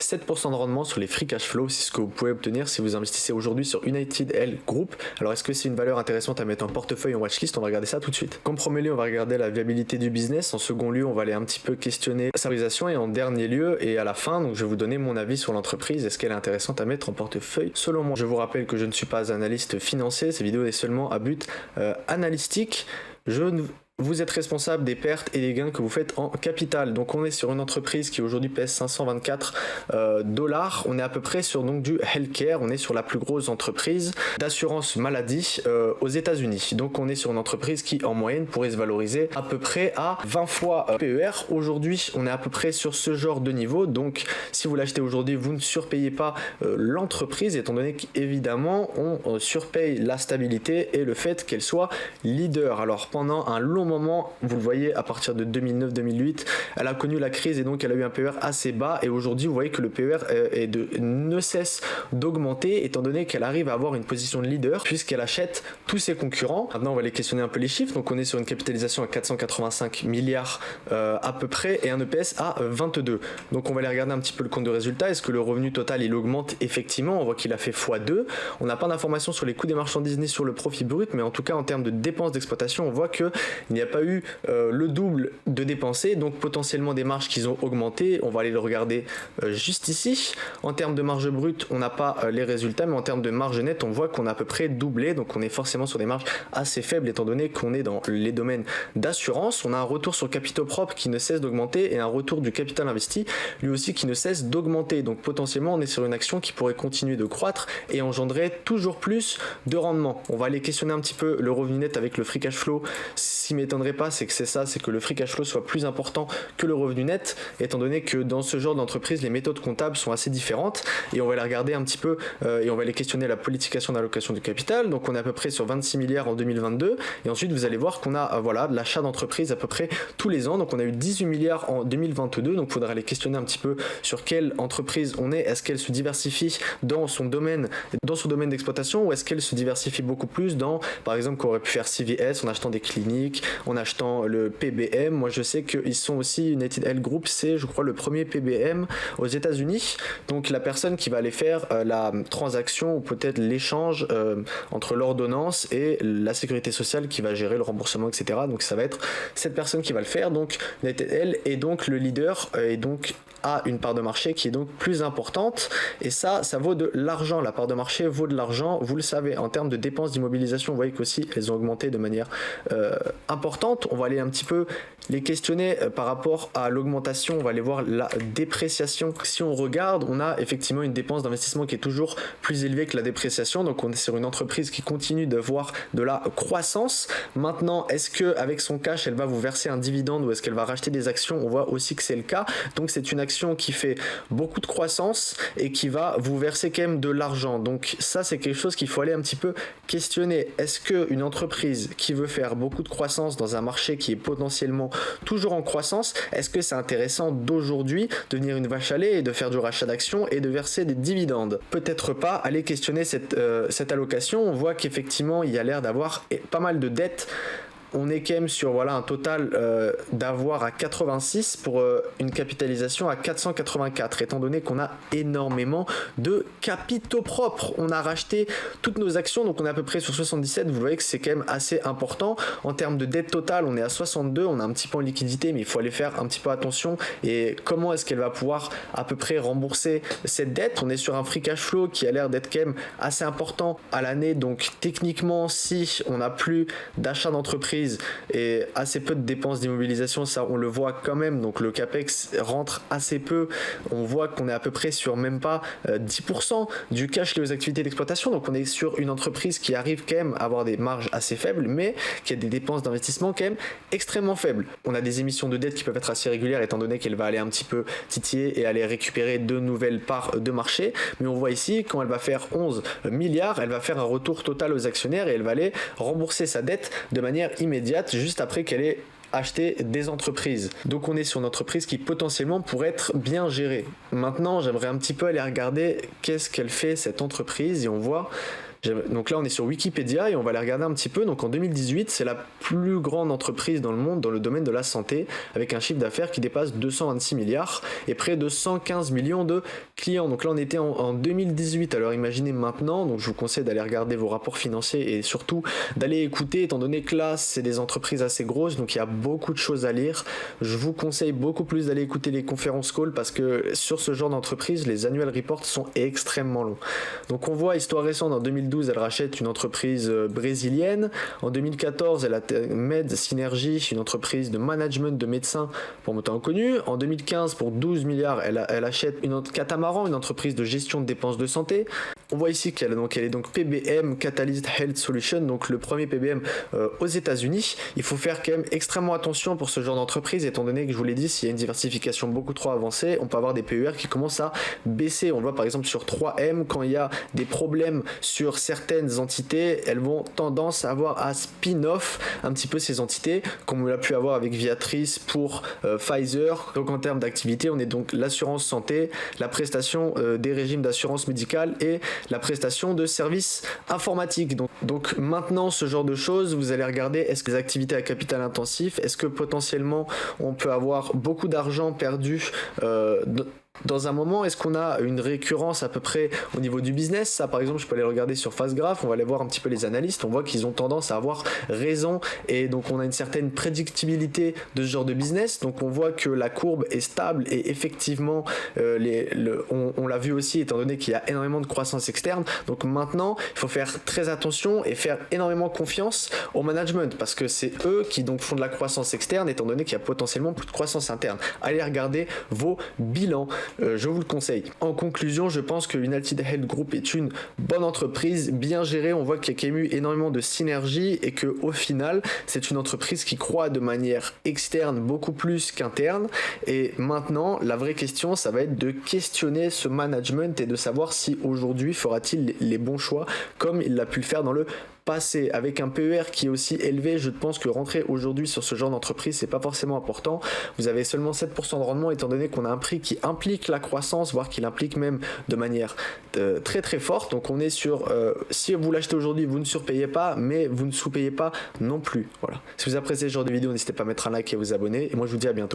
7% de rendement sur les free cash flow, c'est ce que vous pouvez obtenir si vous investissez aujourd'hui sur United Health Group. Alors est-ce que c'est une valeur intéressante à mettre en portefeuille, en watchlist? On va regarder ça tout de suite. Comme premier lieu, on va regarder la viabilité du business. En second lieu, on va aller un petit peu questionner sa valorisation. Et en dernier lieu, et à la fin, donc je vais vous donner mon avis sur l'entreprise. Est-ce qu'elle est intéressante à mettre en portefeuille selon moi? Je vous rappelle que je ne suis pas analyste financier. Cette vidéo est seulement à but analytique. Vous êtes responsable des pertes et des gains que vous faites en capital. Donc on est sur une entreprise qui aujourd'hui pèse 524 $. On est à peu près sur donc du healthcare. On est sur la plus grosse entreprise d'assurance maladie aux États-Unis. Donc on est sur une entreprise qui en moyenne pourrait se valoriser à peu près à 20 fois PER. Aujourd'hui on est à peu près sur ce genre de niveau. Donc si vous l'achetez aujourd'hui, vous ne surpayez pas l'entreprise, étant donné qu'évidemment on surpaye la stabilité et le fait qu'elle soit leader. Alors pendant un long moment, vous le voyez, à partir de 2009-2008, elle a connu la crise et donc elle a eu un PER assez bas, et aujourd'hui vous voyez que le PER ne cesse d'augmenter, étant donné qu'elle arrive à avoir une position de leader puisqu'elle achète tous ses concurrents. Maintenant on va aller questionner un peu les chiffres. Donc on est sur une capitalisation à 485 milliards à peu près, et un EPS à 22. Donc on va aller regarder un petit peu le compte de résultat. Est-ce que le revenu total il augmente? Effectivement, on voit qu'il a fait x2. On n'a pas d'informations sur les coûts des marchandises ni sur le profit brut, mais en tout cas en termes de dépenses d'exploitation, on voit que il n'y a pas eu le double de dépensés, donc potentiellement des marges qui ont augmenté. On va aller le regarder juste ici. En termes de marge brute, on n'a pas les résultats, mais en termes de marge nette, on voit qu'on a à peu près doublé, donc on est forcément sur des marges assez faibles, étant donné qu'on est dans les domaines d'assurance. On a un retour sur capitaux propres qui ne cesse d'augmenter, et un retour du capital investi, lui aussi, qui ne cesse d'augmenter. Donc potentiellement, on est sur une action qui pourrait continuer de croître et engendrer toujours plus de rendement. On va aller questionner un petit peu le revenu net avec le free cash flow. Ce qui m'étonnerait pas, c'est que le free cash flow soit plus important que le revenu net, étant donné que dans ce genre d'entreprise, les méthodes comptables sont assez différentes, et on va les regarder un petit peu et on va les questionner la politication d'allocation du capital. Donc on est à peu près sur 26 milliards en 2022, et ensuite vous allez voir qu'on a de l'achat d'entreprise à peu près tous les ans. Donc on a eu 18 milliards en 2022, donc il faudra les questionner un petit peu sur quelle entreprise on est. Est-ce qu'elle se diversifie dans son domaine d'exploitation, ou est-ce qu'elle se diversifie beaucoup plus dans, par exemple, qu'on aurait pu faire CVS en achetant des cliniques, en achetant le PBM. Moi je sais qu'ils sont aussi, United Health Group, c'est je crois le premier PBM aux États-Unis. Donc la personne qui va aller faire la transaction, ou peut-être l'échange entre l'ordonnance et la sécurité sociale qui va gérer le remboursement, etc. Donc ça va être cette personne qui va le faire. Donc United Health est donc le leader, et donc a une part de marché qui est donc plus importante, et ça vaut de l'argent. La part de marché vaut de l'argent, vous le savez. En termes de dépenses d'immobilisation, vous voyez qu'aussi elles ont augmenté de manière importante. On va aller un petit peu les questionner par rapport à l'augmentation. On va aller voir la dépréciation. Si on regarde, on a effectivement une dépense d'investissement qui est toujours plus élevée que la dépréciation. Donc on est sur une entreprise qui continue d'avoir de la croissance. Maintenant, est-ce que avec son cash elle va vous verser un dividende, ou est-ce qu'elle va racheter des actions? On voit aussi que c'est le cas. Donc c'est une action qui fait beaucoup de croissance et qui va vous verser quand même de l'argent. Donc ça, c'est quelque chose qu'il faut aller un petit peu questionner. Est-ce qu'une entreprise qui veut faire beaucoup de croissance dans un marché qui est potentiellement toujours en croissance, est-ce que c'est intéressant d'aujourd'hui de devenir une vache à lait et de faire du rachat d'actions et de verser des dividendes? Peut-être pas. Aller questionner cette allocation. On voit qu'effectivement il y a l'air d'avoir pas mal de dettes. On est quand même sur un total d'avoir à 86 pour une capitalisation à 484, étant donné qu'on a énormément de capitaux propres. On a racheté toutes nos actions, donc on est à peu près sur 77. Vous voyez que c'est quand même assez important. En termes de dette totale, on est à 62. On a un petit peu en liquidité, mais il faut aller faire un petit peu attention. Et comment est-ce qu'elle va pouvoir à peu près rembourser cette dette? On est sur un free cash flow qui a l'air d'être quand même assez important à l'année. Donc techniquement, si on n'a plus d'achat d'entreprise et assez peu de dépenses d'immobilisation, ça on le voit quand même. Donc le capex rentre assez peu. On voit qu'on est à peu près sur même pas 10% du cash lié aux activités d'exploitation. Donc on est sur une entreprise qui arrive quand même à avoir des marges assez faibles, mais qui a des dépenses d'investissement quand même extrêmement faibles. On a des émissions de dette qui peuvent être assez régulières, étant donné qu'elle va aller un petit peu titiller et aller récupérer de nouvelles parts de marché. Mais on voit ici, quand elle va faire 11 milliards, elle va faire un retour total aux actionnaires, et elle va aller rembourser sa dette de manière immédiate, juste après qu'elle ait acheté des entreprises. Donc on est sur une entreprise qui potentiellement pourrait être bien gérée. Maintenant, j'aimerais un petit peu aller regarder qu'est-ce qu'elle fait cette entreprise, et on voit Donc là on est sur Wikipédia et on va aller regarder un petit peu. Donc en 2018 c'est la plus grande entreprise dans le monde dans le domaine de la santé, avec un chiffre d'affaires qui dépasse 226 milliards et près de 115 millions de clients. Donc là on était en 2018, alors imaginez maintenant. Donc je vous conseille d'aller regarder vos rapports financiers et surtout d'aller écouter, étant donné que là c'est des entreprises assez grosses, donc il y a beaucoup de choses à lire. Je vous conseille beaucoup plus d'aller écouter les conférences calls, parce que sur ce genre d'entreprise les annual reports sont extrêmement longs. Donc on voit, histoire récente, en 2012 elle rachète une entreprise brésilienne. En 2014 elle a Med Synergy, une entreprise de management de médecins pour monter en connu. En 2015 pour 12 milliards elle achète une autre Catamaran, une entreprise de gestion de dépenses de santé. On voit ici qu'elle est donc PBM, Catalyst Health Solution, donc le premier PBM aux États-Unis. Il faut faire quand même extrêmement attention pour ce genre d'entreprise, étant donné que je vous l'ai dit, s'il y a une diversification beaucoup trop avancée, on peut avoir des PER qui commencent à baisser. On le voit par exemple sur 3M, quand il y a des problèmes sur certaines entités, elles vont tendance à avoir à spin-off un petit peu ces entités, comme on l'a pu avoir avec Viatris pour Pfizer. Donc en termes d'activité, on est donc l'assurance santé, la prestation des régimes d'assurance médicale et la prestation de services informatiques. Donc maintenant, ce genre de choses, vous allez regarder, est-ce que les activités à capital intensif, est-ce que potentiellement on peut avoir beaucoup d'argent perdu dans un moment, est-ce qu'on a une récurrence à peu près au niveau du business? Ça, par exemple, je peux aller regarder sur FastGraph, on va aller voir un petit peu les analystes, on voit qu'ils ont tendance à avoir raison, et donc on a une certaine prédictibilité de ce genre de business. Donc on voit que la courbe est stable, et effectivement on l'a vu aussi, étant donné qu'il y a énormément de croissance externe. Donc maintenant il faut faire très attention et faire énormément confiance au management, parce que c'est eux qui donc font de la croissance externe, étant donné qu'il y a potentiellement plus de croissance interne. Allez regarder vos bilans, je vous le conseille. En conclusion, je pense que United Health Group est une bonne entreprise, bien gérée. On voit qu'il y a quand même eu énormément de synergie, et que au final c'est une entreprise qui croît de manière externe beaucoup plus qu'interne. Et maintenant la vraie question, ça va être de questionner ce management et de savoir si aujourd'hui fera-t-il les bons choix comme il l'a pu le faire dans le passé. Avec un PER qui est aussi élevé, je pense que rentrer aujourd'hui sur ce genre d'entreprise, c'est pas forcément important. Vous avez seulement 7% de rendement, étant donné qu'on a un prix qui implique la croissance, voire qui l'implique même de manière très très forte. Donc on est sur, si vous l'achetez aujourd'hui, vous ne surpayez pas, mais vous ne sous-payez pas non plus. Voilà. Si vous appréciez ce genre de vidéo, n'hésitez pas à mettre un like et à vous abonner. Et moi je vous dis à bientôt.